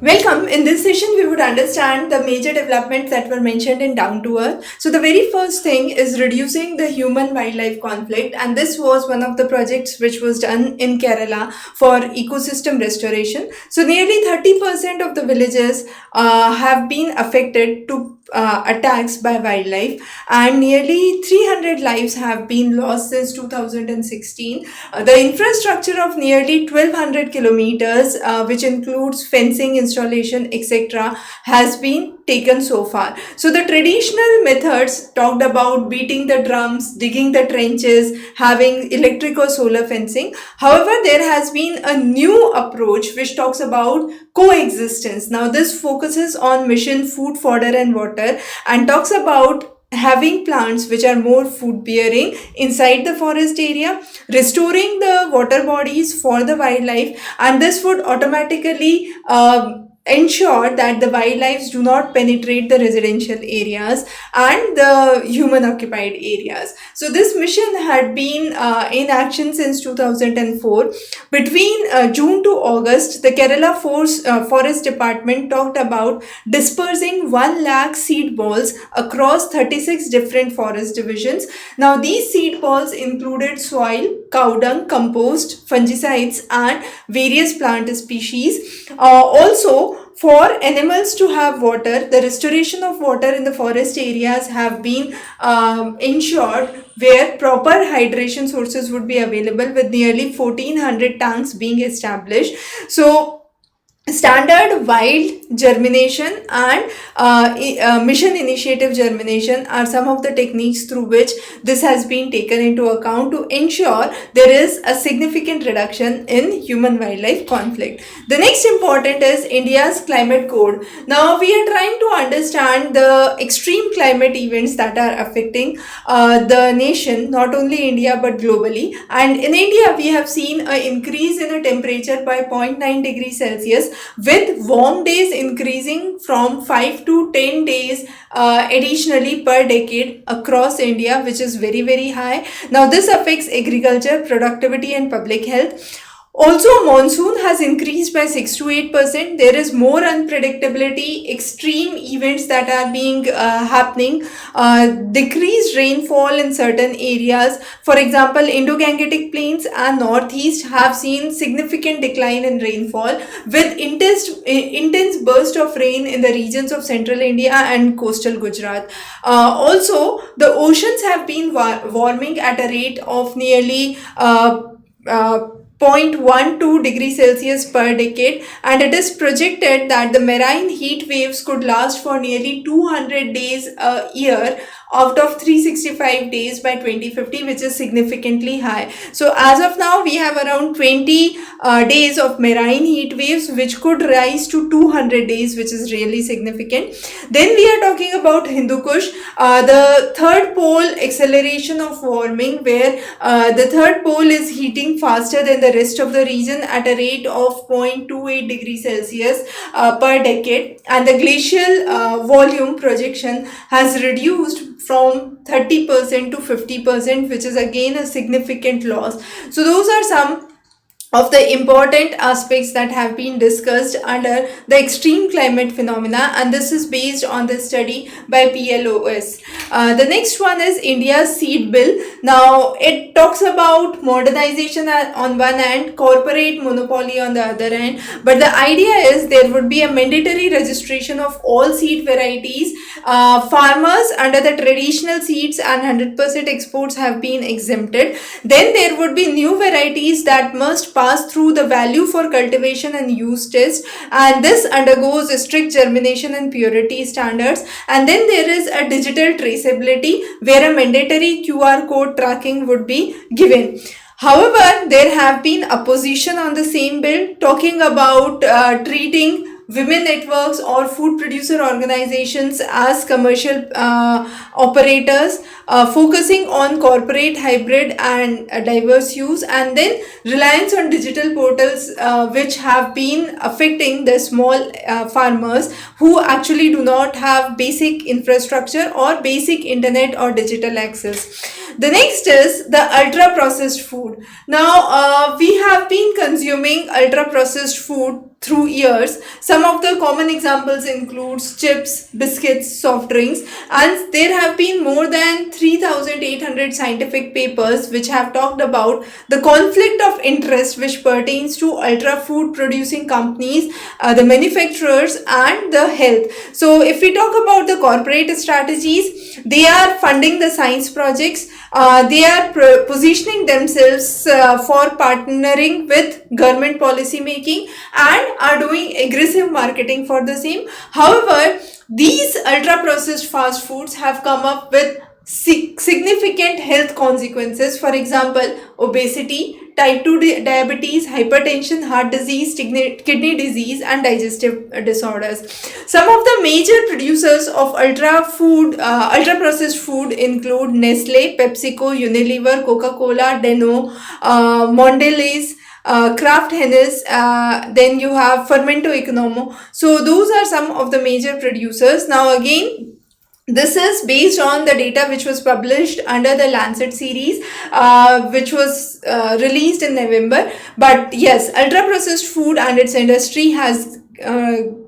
Welcome. In this session, we would understand the major developments that were mentioned in Down to Earth. So, the very first thing is reducing the human wildlife conflict, and this was one of the projects which was done in Kerala for ecosystem restoration. So, nearly 30% of the villages have been affected to attacks by wildlife, and nearly 300 lives have been lost since 2016. The infrastructure of nearly 1200 kilometers, which includes fencing, installation, etc., has been taken so far. So, the traditional methods talked about beating the drums, digging the trenches, having electric or solar fencing. However, there has been a new approach which talks about coexistence. Now, this focuses on mission, food, fodder, and water, and talks about having plants which are more food bearing inside the forest area, restoring the water bodies for the wildlife, and this would automatically ensure that the wildlife do not penetrate the residential areas and the human occupied areas. So this mission had been in action since 2004. Between June to August, the Kerala Forest Department talked about dispersing 1 lakh seed balls across 36 different forest divisions. Now, these seed balls included soil, cow dung, compost, fungicides, and various plant species. Also, for animals to have water, the restoration of water in the forest areas have been ensured, where proper hydration sources would be available, with nearly 1400 tanks being established. So, standard wild germination and mission initiative germination are some of the techniques through which this has been taken into account to ensure there is a significant reduction in human wildlife conflict. The next important is India's climate code. Now we are trying to understand the extreme climate events that are affecting the nation, not only India but globally. And in India, we have seen an increase in the temperature by 0.9 degrees Celsius, with warm days increasing from 5 to 10 days additionally per decade across India, which is very high. Now this affects agriculture, productivity, and public health. Also, monsoon has increased by 6 to 8%. There is more unpredictability, extreme events that are being happening, decreased rainfall in certain areas. For example, Indo-Gangetic Plains and Northeast have seen significant decline in rainfall, with intense burst of rain in the regions of central India and coastal Gujarat. Also, the oceans have been warming at a rate of nearly 0.12 degrees Celsius per decade, and it is projected that the marine heat waves could last for nearly 200 days a year out of 365 days by 2050, which is significantly high. So as of now, we have around 20 days of marine heat waves, which could rise to 200 days, which is really significant. Then we are talking about Hindu Kush, the third pole acceleration of warming, where the third pole is heating faster than the rest of the region at a rate of 0.28 degrees Celsius per decade, and the glacial volume projection has reduced from 30% to 50%, which is again a significant loss. So those are some of the important aspects that have been discussed under the extreme climate phenomena, and this is based on the study by PLOS. The next one is India's seed bill. Now it talks about modernization on one hand, corporate monopoly on the other hand, but the idea is there would be a mandatory registration of all seed varieties. Farmers under the traditional seeds and 100% exports have been exempted. Then there would be new varieties that must pass through the value for cultivation and use test, and this undergoes strict germination and purity standards. And then there is a digital traceability, where a mandatory QR code tracking would be given. However, there have been opposition on the same bill, talking about treating women networks or food producer organizations as commercial operators, focusing on corporate, hybrid, and diverse use, and then reliance on digital portals, which have been affecting the small farmers who actually do not have basic infrastructure or basic internet or digital access. The next is the ultra processed food. Now we have been consuming ultra processed food through years. Some of the common examples includes chips, biscuits, soft drinks, and there have been more than 3,800 scientific papers which have talked about the conflict of interest which pertains to ultra food producing companies, the manufacturers, and the health. So if we talk about the corporate strategies, they are funding the science projects, they are positioning themselves for partnering with government policy making and are doing aggressive marketing for the same. However, these ultra processed fast foods have come up with significant health consequences. For example, obesity, type 2 diabetes, hypertension, heart disease, kidney disease, and digestive disorders. Some of the major producers of ultra processed food include Nestle, PepsiCo, Unilever, Coca-Cola, Danone, Mondelez, Kraft Heinz, then you have Fermento Economo. So those are some of the major producers. Now again, this is based on the data which was published under the Lancet series, which was released in November. But yes, ultra processed food and its industry has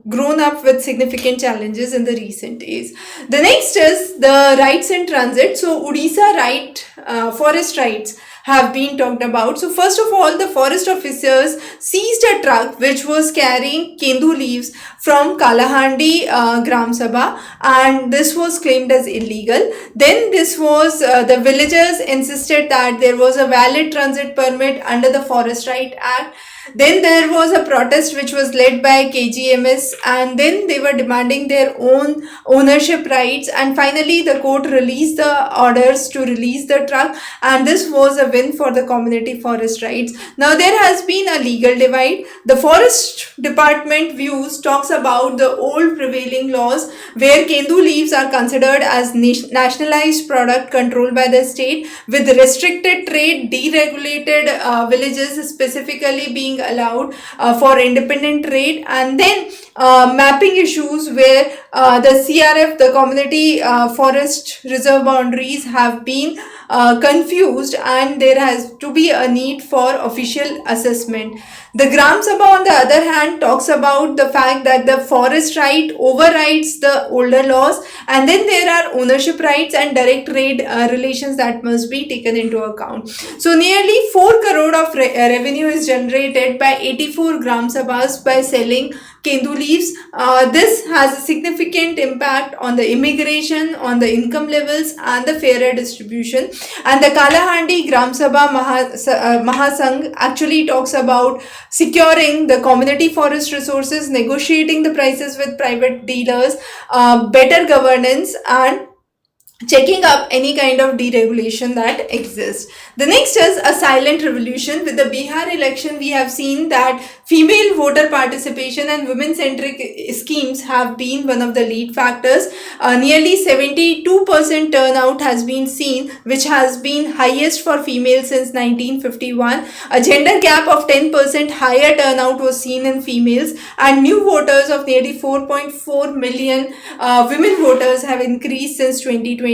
grown up with significant challenges in the recent days. The next is the rights in transit. So Odisha forest rights have been talked about. So first of all, the forest officers seized a truck which was carrying kendu leaves from Kalahandi Gram Sabha, and this was claimed as illegal. Then the villagers insisted that there was a valid transit permit under the Forest Right Act. Then there was a protest which was led by KGMS, and then they were demanding their own ownership rights, and finally the court released the orders to release the truck, and this was a win for the community forest rights. Now there has been a legal divide. The forest department views talks about the old prevailing laws where kendu leaves are considered as nationalized product controlled by the state, with restricted trade, deregulated villages specifically being allowed for independent trade, and then mapping issues where the CRF, the community forest reserve boundaries, have been confused, and there has to be a need for official assessment. The Gram Sabha, on the other hand, talks about the fact that the forest right overrides the older laws, and then there are ownership rights and direct trade relations that must be taken into account. So nearly 4 crore of revenue is generated by 84 Gram Sabhas by selling kendu leaves. This has a significant impact on the immigration, on the income levels, and the fairer distribution. And the Kalahandi Gram Sabha Mahasangh actually talks about securing the community forest resources, negotiating the prices with private dealers, better governance, and checking up any kind of deregulation that exists. The next is a silent revolution. With the Bihar election, we have seen that female voter participation and women-centric schemes have been one of the lead factors. Nearly 72% turnout has been seen, which has been highest for females since 1951. A gender gap of 10% higher turnout was seen in females, and new voters of nearly 4.4 million women voters have increased since 2020.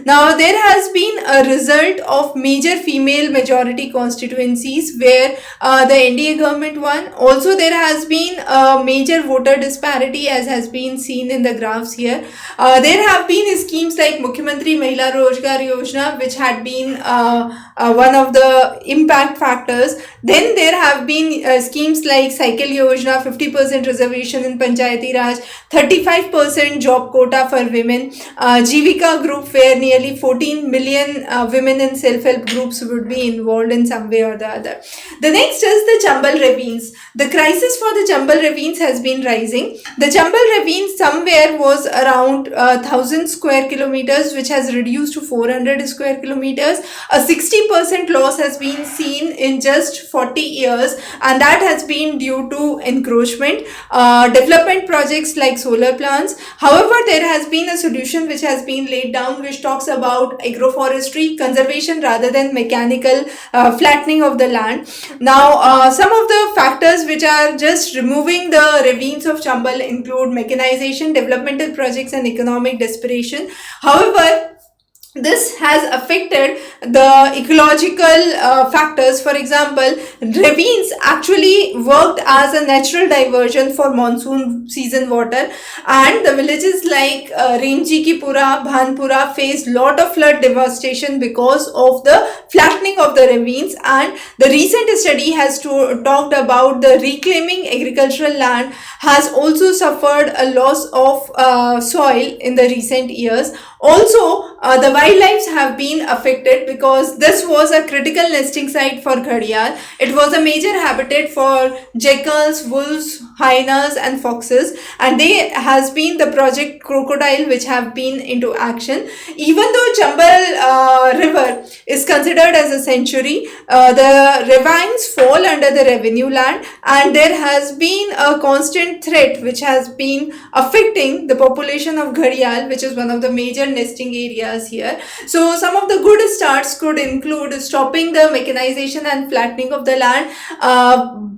Now there has been a result of major female majority constituencies where the NDA government won. Also there has been a major voter disparity, as has been seen in the graphs here. There have been schemes like Mukhyamantri Mahila Rozgar Yojana, which had been one of the impact factors. Then there have been schemes like Cycle Yojana, 50% reservation in Panchayati Raj, 35% job quota for women, Jivika group where nearly 14 million women in self-help groups would be involved in some way or the other. The next is the Chambal ravines. The crisis for the Chambal ravines has been rising. The Chambal ravine somewhere was around 1000 square kilometers, which has reduced to 400 square kilometers. A 60% loss has been seen in just 40 years, and that has been due to encroachment, development projects like solar plants. However, there has been a solution which has been laid down, which talks about agroforestry, conservation rather than mechanical flattening of the land. Now, some of the factors which are just removing the ravines of Chambal include mechanization, developmental projects, and economic desperation. However, this has affected the ecological factors. For example, ravines actually worked as a natural diversion for monsoon season water, and the villages like Remjikipura, Bhanpura faced lot of flood devastation because of the flattening of the ravines. And the recent study has talked about the reclaiming agricultural land has also suffered a loss of soil in the recent years. Also, the wildlife have been affected because this was a critical nesting site for gharial. It was a major habitat for jackals, wolves, hyenas, and foxes. And there has been the project Crocodile, which have been into action. Even though Chambal River is considered as a sanctuary, the ravines fall under the revenue land, and there has been a constant threat which has been affecting the population of gharial, which is one of the major nesting areas here. So some of the good starts could include stopping the mechanization and flattening of the land,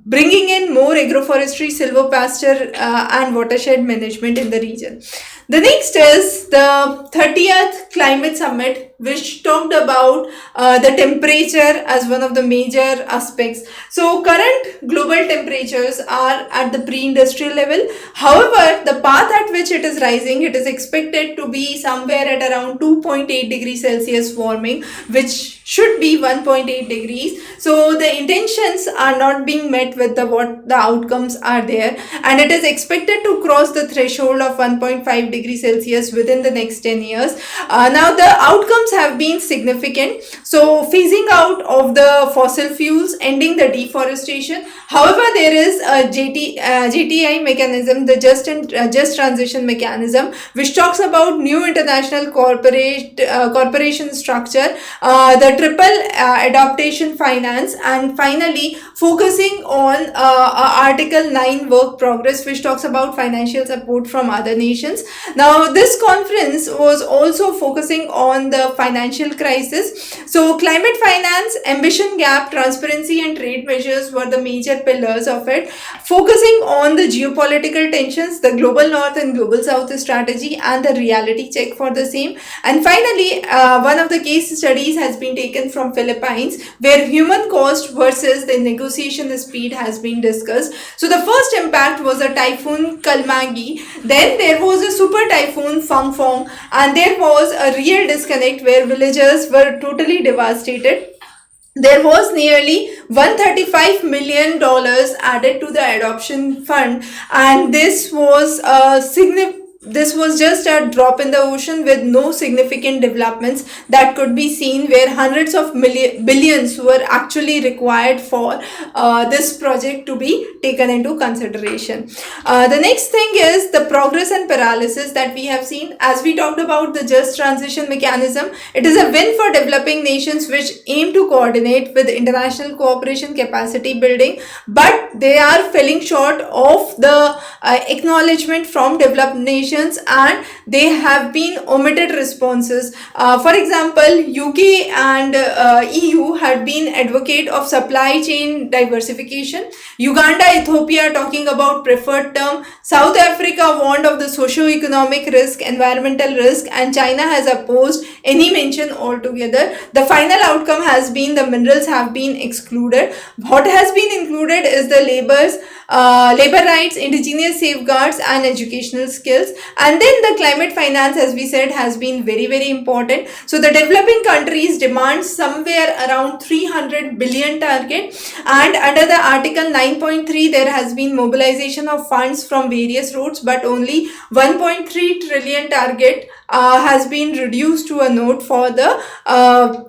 bringing in more agroforestry, silvopasture, and watershed management in the region. The next is the 30th Climate Summit, which talked about the temperature as one of the major aspects. So current global temperatures are at the pre-industrial level. However, the path at which it is rising, it is expected to be somewhere at around 2.8 degrees Celsius warming, which should be 1.8 degrees. So the intentions are not being met with what the outcomes are there, and it is expected to cross the threshold of 1.5 degrees Celsius within the next 10 years. Now the outcomes have been significant. So phasing out of the fossil fuels, ending the deforestation. However, there is a JTI mechanism, the just transition mechanism, which talks about new international corporation structure, the triple adaptation finance, and finally focusing on Article 9 work progress, which talks about financial support from other nations. Now this conference was also focusing on the financial crisis. So climate finance, ambition gap, transparency, and trade measures were the major pillars of it, focusing on the geopolitical tensions, the global north and global south strategy, and the reality check for the same. And finally, one of the case studies has been taken from Philippines, where human cost versus the negotiation speed has been discussed. So the first impact was a typhoon Kalmagi, then there was a super typhoon Fangfong, and there was a real disconnect where villagers were totally devastated. There was nearly $135 million added to the adoption fund, and this was just a drop in the ocean with no significant developments that could be seen, where hundreds of billions were actually required for this project to be taken into consideration. The next thing is the progress and paralysis that we have seen. As we talked about the just transition mechanism, it is a win for developing nations which aim to coordinate with international cooperation capacity building, but they are falling short of the acknowledgement from developed nations, and they have been omitted responses. For example, UK and EU had been advocate of supply chain diversification. Uganda, Ethiopia talking about preferred term. South Africa warned of the socio-economic risk, environmental risk, and China has opposed any mention altogether. The final outcome has been the minerals have been excluded. What has been included is the labor rights, indigenous safeguards, and educational skills. And then the climate finance, as we said, has been very, very important. So the developing countries demand somewhere around 300 billion target, and under the Article 9.3 there has been mobilization of funds from various routes, but only 1.3 trillion target has been reduced to a note for the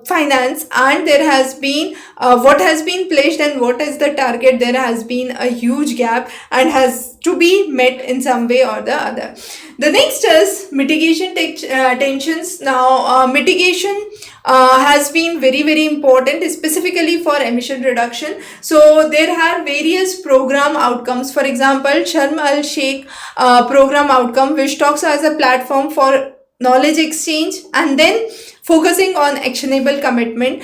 finance. And there has been what has been pledged and what is the target, there has been a huge gap and has to be met in some way or the other. The next is mitigation tensions. Now mitigation has been very, very important, specifically for emission reduction. So there are various program outcomes. For example, Sharm el Sheikh program outcome, which talks as a platform for knowledge exchange, and then focusing on actionable commitment.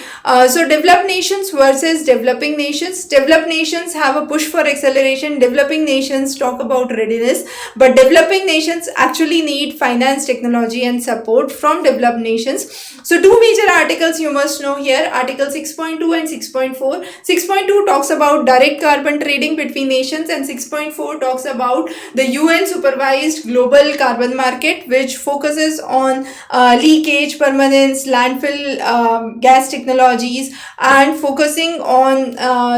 So developed nations versus developing nations. Developed nations have a push for acceleration. Developing nations talk about readiness, but developing nations actually need finance, technology, and support from developed nations. So two major articles you must know here, Article 6.2 and 6.4. 6.2 talks about direct carbon trading between nations, and 6.4 talks about the UN supervised global carbon market, which focuses on leakage, permanence, landfill gas technologies, and focusing on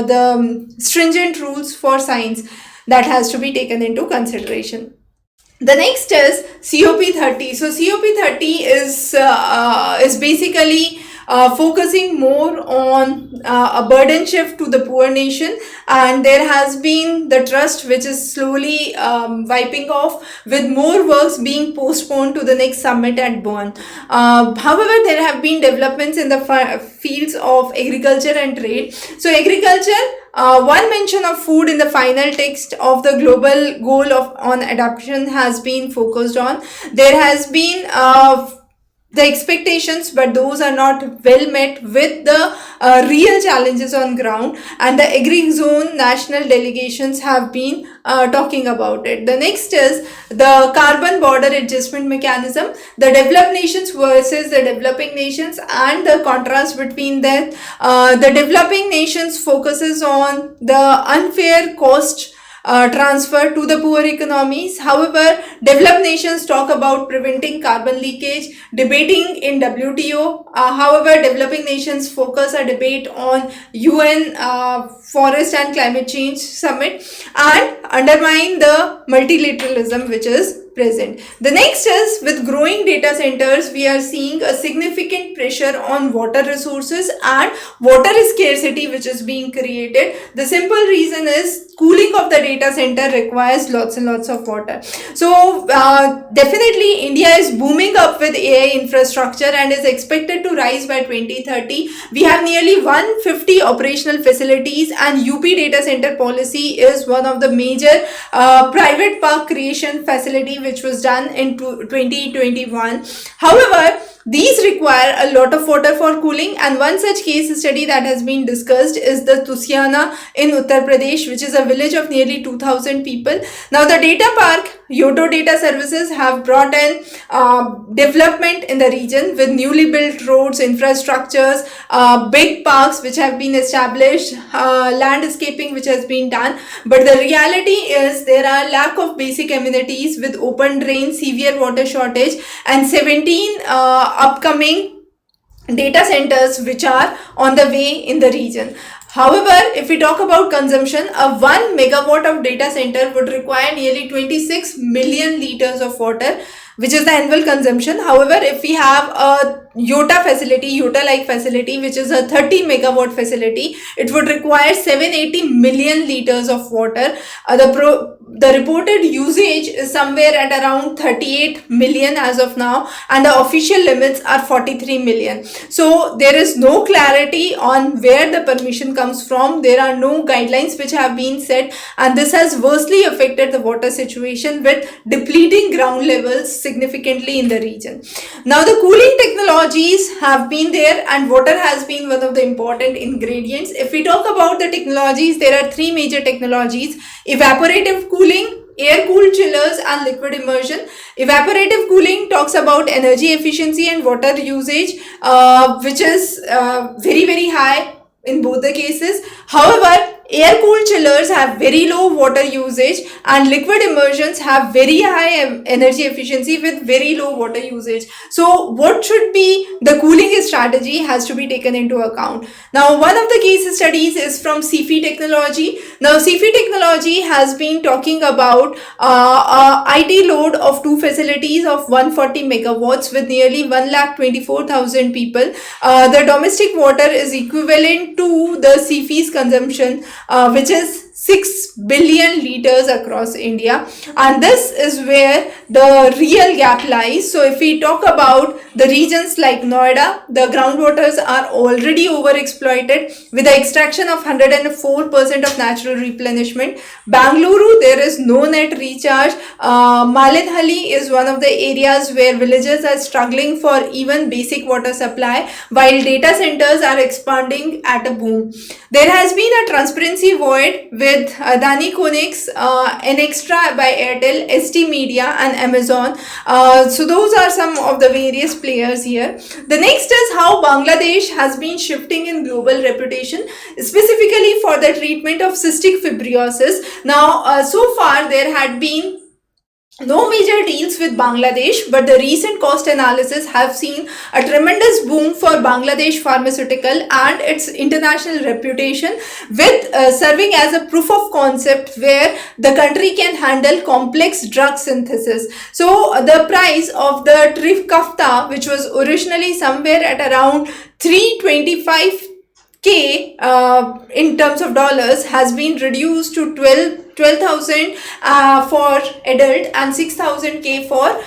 the stringent rules for science that has to be taken into consideration. The next is COP30. So COP30 is basically focusing more on a burden shift to the poor nation, and there has been the trust which is slowly wiping off, with more works being postponed to the next summit at Bonn. However, there have been developments in the fields of agriculture and trade. So agriculture, one mention of food in the final text of the global goal on adoption has been focused on. There has been the expectations, but those are not well met with the real challenges on ground, and the agri zone national delegations have been talking about it. The next is the carbon border adjustment mechanism, the developed nations versus the developing nations, and the contrast between them. The developing nations focuses on the unfair cost transfer to the poor economies. However, developed nations talk about preventing carbon leakage, debating in WTO. However, developing nations focus a debate on UN Forest and Climate Change Summit, and undermine the multilateralism which is present. The next is, with growing data centers, we are seeing a significant pressure on water resources and water scarcity which is being created. The simple reason is cooling of the data center requires lots and lots of water. So definitely India is booming up with AI infrastructure and is expected to rise by 2030. We have nearly 150 operational facilities, and UP data center policy is one of the major private park creation facility which was done in 2021. However, these require a lot of water for cooling, and one such case study that has been discussed is the Tusiana in Uttar Pradesh, which is a village of nearly 2000 people. Now the data park, Yoto Data Services, have brought in development in the region with newly built roads, infrastructures, big parks which have been established, landscaping which has been done. But the reality is there are lack of basic amenities with open drains, severe water shortage, and 17 upcoming data centers which are on the way in the region. However, if we talk about consumption, a 1 megawatt of data center would require nearly 26 million liters of water, which is the annual consumption. However, if we have a Yota-like facility, which is a 30 megawatt facility, it would require 780 million liters of water. The reported usage is somewhere at around 38 million as of now, and the official limits are 43 million. So there is no clarity on where the permission comes from. There are no guidelines which have been set, and this has worstly affected the water situation with depleting ground levels significantly in the region. Now the cooling technologies have been there, and water has been one of the important ingredients. If we talk about the technologies, there are three major technologies: evaporative cooling, air-cooled chillers, and liquid immersion. Evaporative cooling talks about energy efficiency and water usage, which is very high in both the cases. However, air-cooled chillers have very low water usage, and liquid immersions have very high energy efficiency with very low water usage. So what should be the cooling strategy has to be taken into account. Now, one of the case studies is from CFE Technology. Now, CFE Technology has been talking about IT load of two facilities of 140 megawatts with nearly 1,24,000 people. The domestic water is equivalent to the CFE's consumption, which is 6 billion liters across India, and this is where the real gap lies. So if we talk about the regions like Noida, the groundwaters are already overexploited with the extraction of 104% of natural replenishment. Bangalore, there is no net recharge. Maledhali is one of the areas where villages are struggling for even basic water supply, while data centers are expanding at a boom. There has been a transparency void with Adani Konix, Nextra by Airtel, ST Media, and Amazon. So those are some of the various players here. The next is how Bangladesh has been shifting in global reputation, specifically for the treatment of cystic fibrosis. Now, so far there had been no major deals with Bangladesh, but the recent cost analysis have seen a tremendous boom for Bangladesh pharmaceutical and its international reputation, with serving as a proof of concept where the country can handle complex drug synthesis. So the price of the Trifkafta, which was originally somewhere at around 325K in terms of dollars, has been reduced to 12,000 for adult and 6,000K for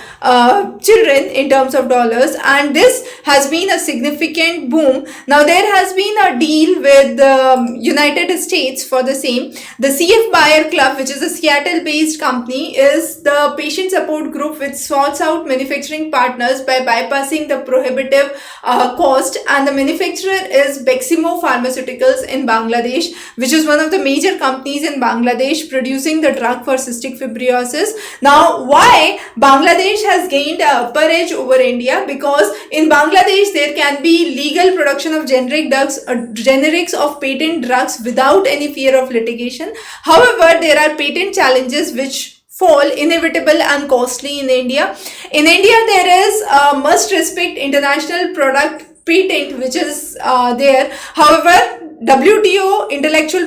children in terms of dollars, and this has been a significant boom. Now there has been a deal with the United States for the same. The CF Bayer Club, which is a Seattle based company, is the patient support group which sorts out manufacturing partners by bypassing the prohibitive cost, and the manufacturer is Beximo Pharmaceuticals in Bangladesh, which is one of the major companies in Bangladesh producing the drug for cystic fibrosis. Now, why Bangladesh has gained an upper edge over India? Because in Bangladesh there can be legal production of generics of patent drugs without any fear of litigation. However, there are patent challenges which fall inevitable and costly in India. In India, there is must respect international product patent which is there. However, WTO intellectual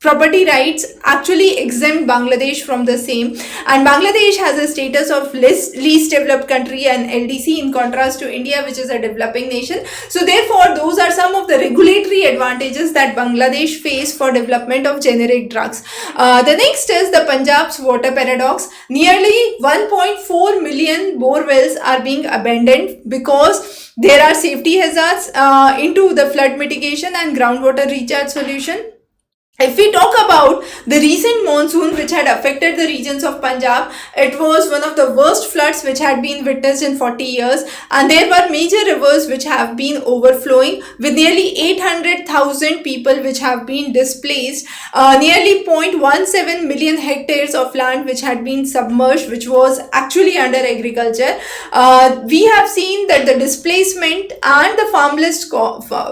property rights actually exempt Bangladesh from the same, and Bangladesh has a status of least developed country and LDC in contrast to India, which is a developing nation. So therefore those are some of the regulatory advantages that Bangladesh face for development of generic drugs. The next is the Punjab's water paradox. Nearly 1.4 million bore wells are being abandoned because there are safety hazards into the flood mitigation and groundwater recharge solution. If we talk about the recent monsoon which had affected the regions of Punjab, it was one of the worst floods which had been witnessed in 40 years, and there were major rivers which have been overflowing with nearly 800,000 people which have been displaced, nearly 0.17 million hectares of land which had been submerged, which was actually under agriculture. We have seen that the displacement and the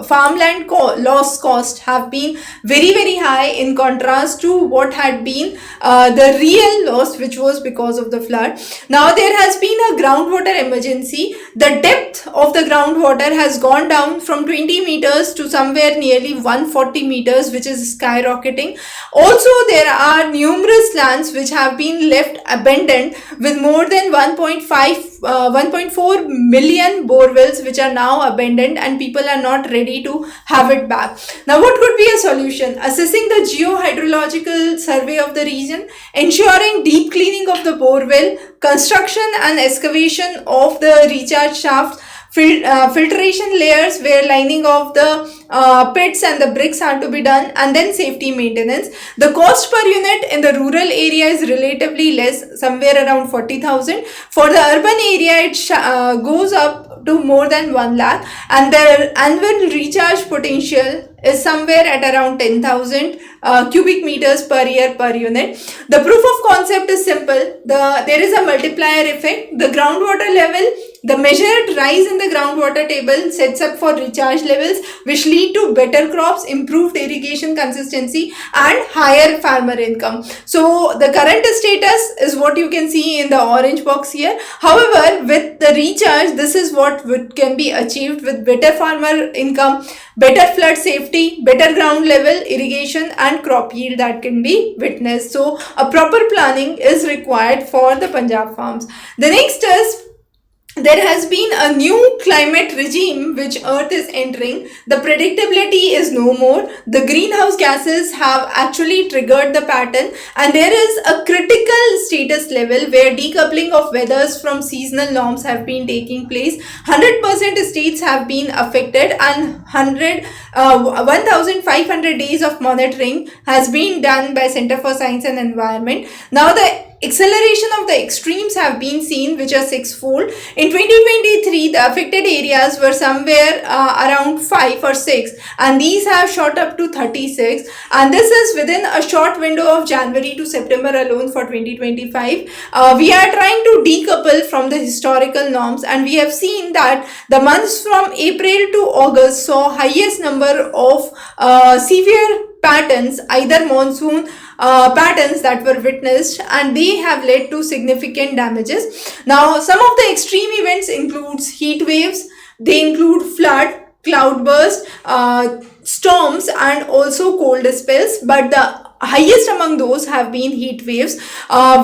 farmland loss cost have been very high in contrast to what had been the real loss, which was because of the flood. Now there has been a groundwater emergency. The depth of the groundwater has gone down from 20 meters to somewhere nearly 140 meters, which is skyrocketing. Also, there are numerous lands which have been left abandoned with more than 1.4 million bore wells which are now abandoned, and people are not ready to have it back. Now what could be a solution? Assessing the geohydrological survey of the region, ensuring deep cleaning of the bore well, construction and excavation of the recharge shafts, filtration layers where lining of the pits and the bricks are to be done, and then safety maintenance. The cost per unit in the rural area is relatively less, somewhere around 40,000. For the urban area, it goes up to more than 1 lakh, and the annual recharge potential is somewhere at around 10,000 cubic meters per year per unit. The proof of concept is simple. There is a multiplier effect. The groundwater level, the measured rise in the groundwater table sets up for recharge levels which lead to better crops, improved irrigation consistency and higher farmer income. So the current status is what you can see in the orange box here. However, with the recharge, this is what can be achieved with better farmer income, better flood safety, better ground level irrigation and crop yield that can be witnessed. So a proper planning is required for the Punjab farms. The next is there has been a new climate regime which Earth is entering. The predictability is no more. The greenhouse gases have actually triggered the pattern, and there is a critical status level where decoupling of weathers from seasonal norms have been taking place. 100% states have been affected, and 1,500 days of monitoring has been done by Center for Science and Environment. Now the acceleration of the extremes have been seen, which are sixfold. In 2023, the affected areas were somewhere around 5 or 6, and these have shot up to 36. And this is within a short window of January to September alone for 2025. We are trying to decouple from the historical norms, and we have seen that the months from April to August saw highest number of severe patterns, either monsoon patterns that were witnessed, and they have led to significant damages. Now, some of the extreme events includes heat waves, they include flood, cloudburst, storms, and also cold spells, but the highest among those have been heat waves,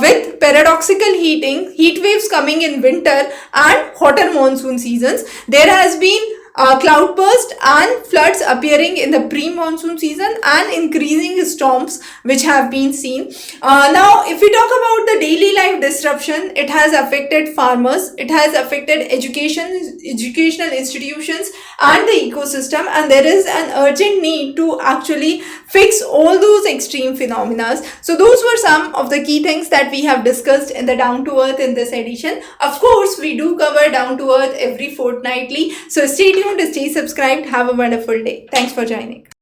with paradoxical heat waves coming in winter and hotter monsoon seasons. There has been cloudburst and floods appearing in the pre-monsoon season, and increasing storms which have been seen. Now, if we talk about the daily life disruption, it has affected farmers, it has affected educational institutions and the ecosystem, and there is an urgent need to actually fix all those extreme phenomena. So those were some of the key things that we have discussed in the Down to Earth in this edition. Of course, we do cover Down to Earth every fortnightly, so stay tuned, stay subscribed. Have a wonderful day. Thanks for joining.